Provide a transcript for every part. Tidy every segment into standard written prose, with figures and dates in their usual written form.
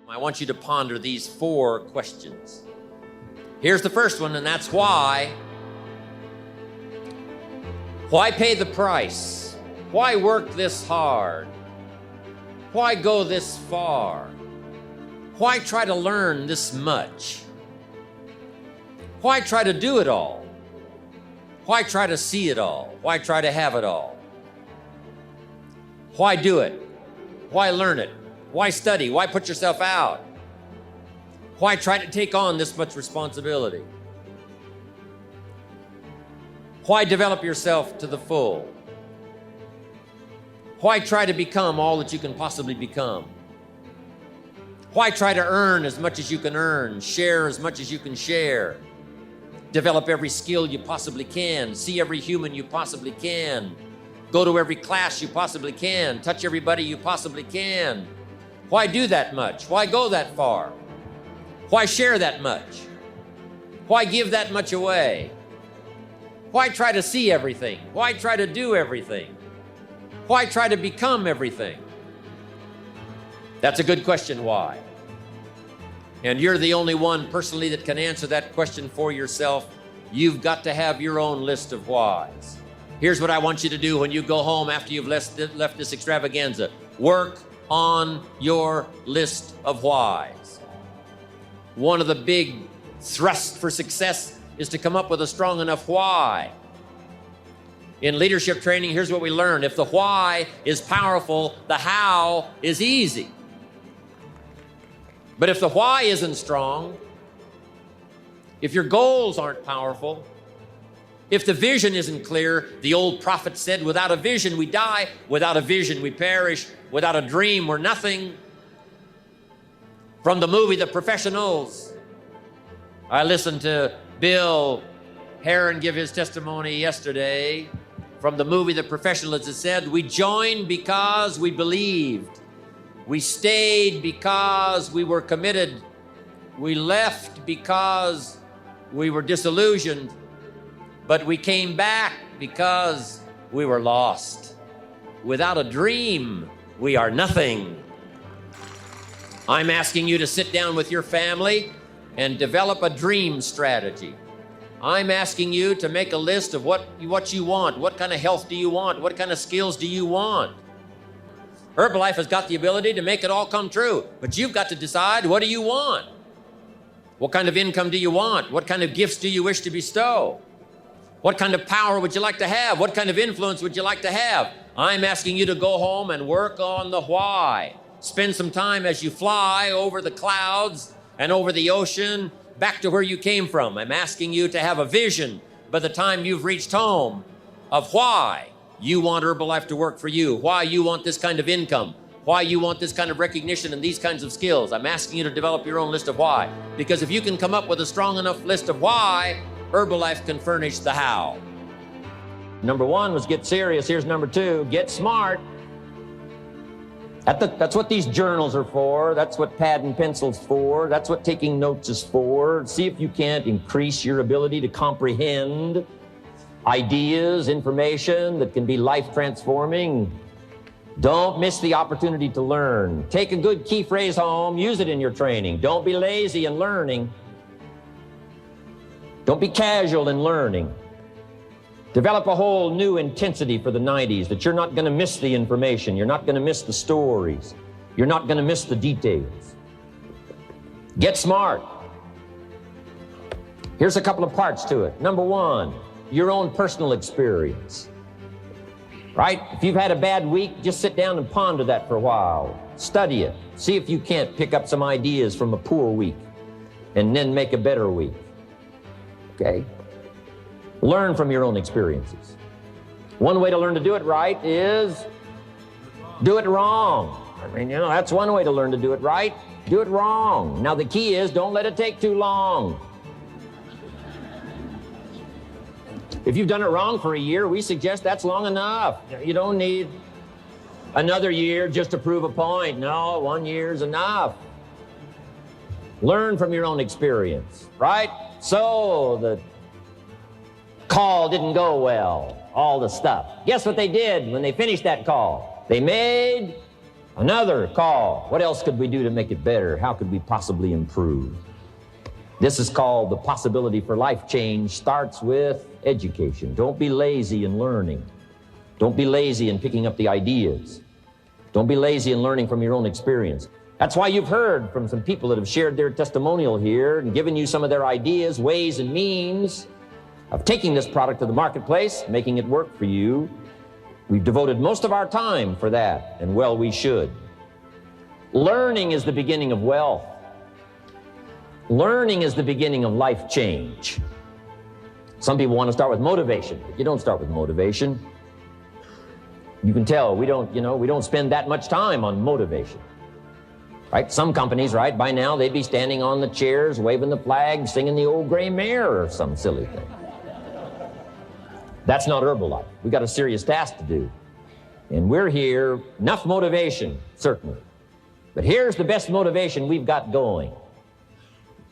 I want you to ponder these 4 questions. Here's the first one, and that's why. Why pay the price? Why work this hard? Why go this far? Why try to learn this much? Why try to do it all? Why try to see it all? Why try to have it all? Why do it? Why learn it? Why study? Why put yourself out? Why try to take on this much responsibility? Why develop yourself to the full? Why try to become all that you can possibly become? Why try to earn as much as you can earn, share as much as you can share, develop every skill you possibly can, see every human you possibly can, go to every class you possibly can, touch everybody you possibly can? Why do that much? Why go that far? Why share that much? Why give that much away? Why try to see everything? Why try to do everything? Why try to become everything? That's a good question, why? And you're the only one personally that can answer that question for yourself. You've got to have your own list of whys. Here's what I want you to do when you go home after you've left this extravaganza. Work on your list of whys. One of the big thrusts for success is to come up with a strong enough why. In leadership training, here's what we learn. If the why is powerful, the how is easy. But if the why isn't strong, if your goals aren't powerful, if the vision isn't clear, the old prophet said, without a vision we die, without a vision we perish, without a dream we're nothing. From the movie The Professionals, I listened to Bill Heron give his testimony yesterday. From the movie The Professionals, it said, we joined because we believed. We stayed because we were committed. We left because we were disillusioned. But we came back because we were lost. Without a dream, we are nothing. I'm asking you to sit down with your family and develop a dream strategy. I'm asking you to make a list of what you want. What kind of health do you want? What kind of skills do you want? Herbalife has got the ability to make it all come true, but you've got to decide, what do you want? What kind of income do you want? What kind of gifts do you wish to bestow? What kind of power would you like to have? What kind of influence would you like to have? I'm asking you to go home and work on the why. Spend some time as you fly over the clouds and over the ocean back to where you came from. I'm asking you to have a vision by the time you've reached home of why you want Herbalife to work for you, why you want this kind of income, why you want this kind of recognition and these kinds of skills. I'm asking you to develop your own list of why. Because if you can come up with a strong enough list of why, Herbalife can furnish the how. Number 1 was get serious. Here's number 2, get smart. That's what these journals are for. That's what pad and pencil's for. That's what taking notes is for. See if you can't increase your ability to comprehend ideas, information that can be life-transforming. Don't miss the opportunity to learn. Take a good key phrase home, use it in your training. Don't be lazy in learning. Don't be casual in learning. Develop a whole new intensity for the 90s that you're not going to miss the information. You're not going to miss the stories. You're not going to miss the details. Get smart. Here's a couple of parts to it. Number 1, your own personal experience. Right? If you've had a bad week, just sit down and ponder that for a while. Study it. See if you can't pick up some ideas from a poor week and then make a better week. Okay? Learn from your own experiences. One way to learn to do it right is do it wrong. I mean, that's one way to learn to do it right. Do it wrong. Now, the key is don't let it take too long. If you've done it wrong for a year, we suggest that's long enough. You don't need another year just to prove a point. No, 1 year is enough. Learn from your own experience, right? So the call didn't go well, all the stuff. Guess what they did when they finished that call? They made Another call. What else could we do to make it better? How could we possibly improve? This is called the possibility for life change starts with education. Don't be lazy in learning. Don't be lazy in picking up the ideas. Don't be lazy in learning from your own experience. That's why you've heard from some people that have shared their testimonial here and given you some of their ideas, ways, and means of taking this product to the marketplace, making it work for you. We've devoted most of our time for that, and well, we should. Learning is the beginning of wealth. Learning is the beginning of life change. Some people want to start with motivation, but you don't start with motivation. You can tell we don't spend that much time on motivation. Right? Some companies, right, by now they'd be standing on the chairs, waving the flag, singing the old gray mare or some silly thing. That's not Herbalife. We got a serious task to do. And we're here, enough motivation, certainly. But here's the best motivation we've got going.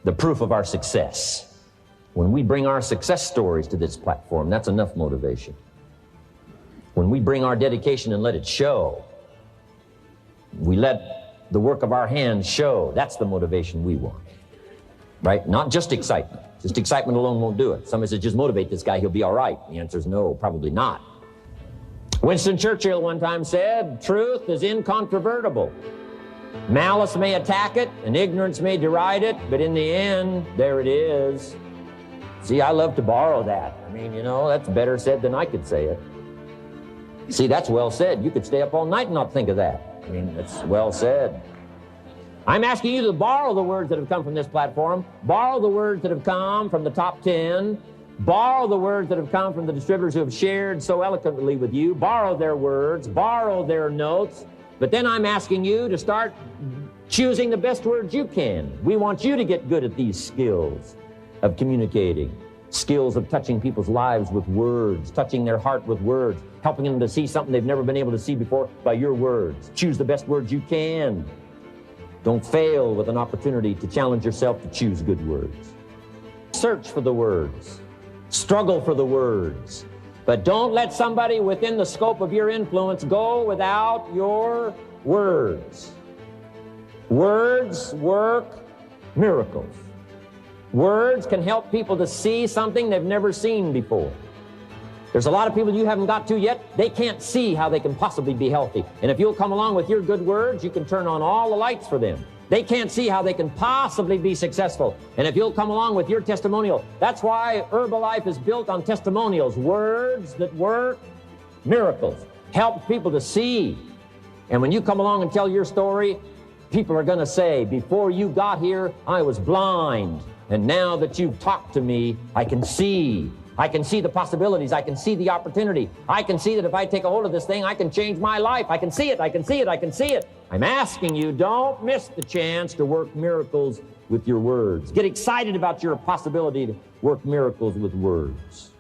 The proof of our success. When we bring our success stories to this platform, that's enough motivation. When we bring our dedication and let it show, we let the work of our hands show, that's the motivation we want. Right? Not just excitement. Just excitement alone won't do it. Somebody says, just motivate this guy, he'll be all right. The answer is no, probably not. Winston Churchill one time said, truth is incontrovertible. Malice may attack it, and ignorance may deride it, but in the end, there it is. See, I love to borrow that. I mean, that's better said than I could say it. See, that's well said. You could stay up all night and not think of that. I mean, it's well said. I'm asking you to borrow the words that have come from this platform, borrow the words that have come from the top 10, borrow the words that have come from the distributors who have shared so eloquently with you, borrow their words, borrow their notes, but then I'm asking you to start choosing the best words you can. We want you to get good at these skills of communicating, skills of touching people's lives with words, touching their heart with words, helping them to see something they've never been able to see before by your words. Choose the best words you can. Don't fail with an opportunity to challenge yourself to choose good words. Search for the words. Struggle for the words. But don't let somebody within the scope of your influence go without your words. Words work miracles. Words can help people to see something they've never seen before. There's a lot of people you haven't got to yet. They can't see how they can possibly be healthy. And if you'll come along with your good words, you can turn on all the lights for them. They can't see how they can possibly be successful. And if you'll come along with your testimonial, that's why Herbalife is built on testimonials, words that work, miracles, help people to see. And when you come along and tell your story, people are going to say, before you got here, I was blind. And now that you've talked to me, I can see. I can see the possibilities. I can see the opportunity. I can see that if I take a hold of this thing, I can change my life. I can see it. I can see it. I can see it. I'm asking you, don't miss the chance to work miracles with your words. Get excited about your possibility to work miracles with words.